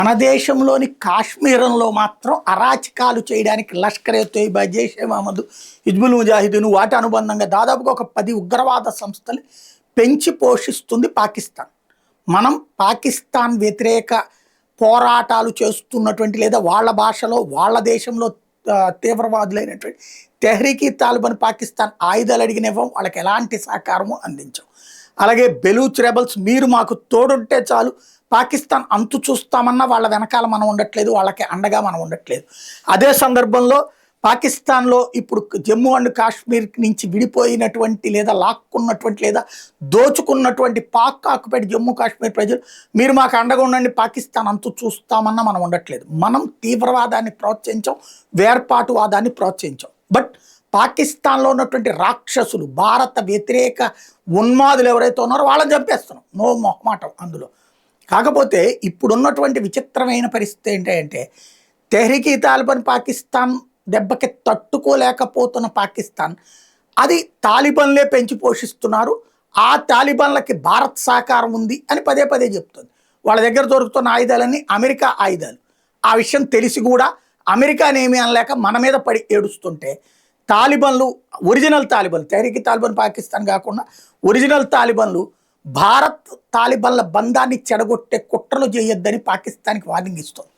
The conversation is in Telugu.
మన దేశంలోని కాశ్మీరంలో మాత్రం అరాచకాలు చేయడానికి లష్కరే తోయిబా, జైషే మహమ్మద్, హిజ్బుల్ ముజాహిదీన్ వాటి అనుబంధంగా దాదాపుగా ఒక 10 ఉగ్రవాద సంస్థలు పెంచి పోషిస్తుంది పాకిస్తాన్. మనం పాకిస్తాన్ వ్యతిరేక పోరాటాలు చేస్తున్నటువంటి లేదా వాళ్ళ భాషలో వాళ్ళ దేశంలో తీవ్రవాదులైనటువంటి తెహ్రీకి తాలిబాన్ పాకిస్తాన్ ఆయుధాలు అడిగినవ్వం, వాళ్ళకి ఎలాంటి సహకారము అందించాం. అలాగే బెలూచ్ రెబల్స్ మీరు మాకు తోడుంటే చాలు, పాకిస్తాన్ అంతు చూస్తామన్నా వాళ్ళ వెనకాల మనం ఉండట్లేదు, వాళ్ళకి అండగా మనం ఉండట్లేదు. అదే సందర్భంలో పాకిస్తాన్లో ఇప్పుడు జమ్మూ అండ్ కాశ్మీర్ నుంచి విడిపోయినటువంటి లేదా లాక్కున్నటువంటి లేదా దోచుకున్నటువంటి పాక్ ఆక్యుపైడ్ జమ్మూ కాశ్మీర్ ప్రజలు మీరు మాకు అండగా ఉండండి, పాకిస్తాన్ అంతు చూస్తామన్నా మనం ఉండట్లేదు. మనం తీవ్రవాదాన్ని ప్రోత్సహించాం, వేర్పాటువాదాన్ని ప్రోత్సహించాం. బట్ పాకిస్తాన్లో ఉన్నటువంటి రాక్షసులు, భారత వ్యతిరేక ఉన్మాదులు ఎవరైతే ఉన్నారో వాళ్ళని చంపేస్తున్నాం, నో మొహమాటం అందులో. కాకపోతే ఇప్పుడున్నటువంటి విచిత్రమైన పరిస్థితి ఏంటంటే తెహ్రీకి తాలిబాన్ పాకిస్తాన్ దెబ్బకి తట్టుకోలేకపోతున్న పాకిస్తాన్ అది తాలిబాన్లే పెంచి పోషిస్తున్నారు, ఆ తాలిబాన్లకి భారత్ సహకారం ఉంది అని పదే పదే చెప్తుంది. వాళ్ళ దగ్గర దొరుకుతున్న ఆయుధాలన్నీ అమెరికా ఆయుధాలు. ఆ విషయం తెలిసి కూడా అమెరికానేమీ అనలేక మన మీద పడి ఏడుస్తుంటే తాలిబాన్లు, ఒరిజినల్ తాలిబాన్లు, తెహ్రీకి తాలిబాన్ పాకిస్తాన్ కాకుండా ఒరిజినల్ తాలిబాన్లు భారత్ తాలిబాన్ల బంధాన్ని చెడగొట్టే కుట్రలు చేయొద్దని పాకిస్తాన్కి వార్నింగ్ ఇస్తుంది.